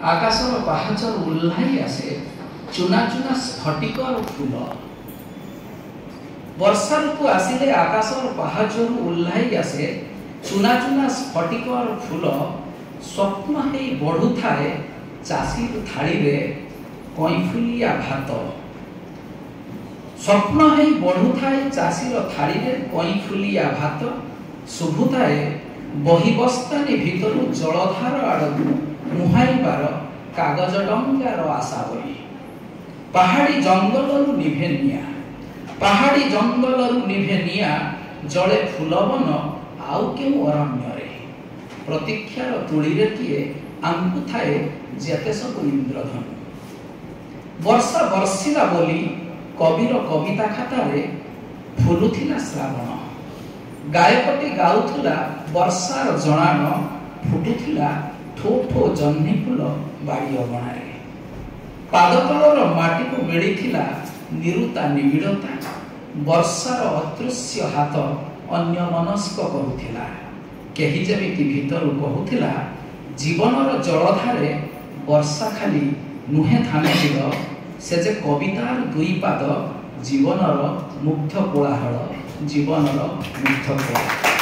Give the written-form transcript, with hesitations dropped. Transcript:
आकाशर पाहाचर उल्लाई आसे चुना चुना स्फटिकर फूल। वर्षा ऋतु आसिले आकाशर पाहाचर उल्लाई आसे चुना चुना स्फटिकर फूल। स्वप्न हे बढ़ु थाए चाषीर थाली रे कईफुलिया भात। स्वप्न हे बढ़ु थाए चाषीर थाली रे कईफुलिया भात। शुभुताए बही बस्तानी भितर जलधार आड़कू मुहाइबार कागज डंगार आशा बोली। पहाड़ी जंगलरू निभे निया, पहाड़ी जंगलरू निभे निया, जले फूलवन आउ केउ अरण्य रे। प्रतीक्षार तुली रे किए आंकु थाए जेते सब इंद्रधनु। वर्षा बर्षिला बोली कविर कविता खाता रे फुलुथिला श्रावण। गायकटी गाउथुला वर्षार जणाण, फुटुथिला ठो ठो जह्नी फूल बाड़ी अगणारे। पादतलर माटी को मिलिथिला निरुता निबिड़ता। वर्षार अदृश्य हाथ अन्य मनस्क करुथिला। केही जेमिति भितरु कहुथिला जीवनर जलधारे वर्षा खाली नुहे थामिथिल, से जे कवितार दुई पाद जीवनर मुग्ध कोलाहल, जीवनर मुग्ध कोलाहल।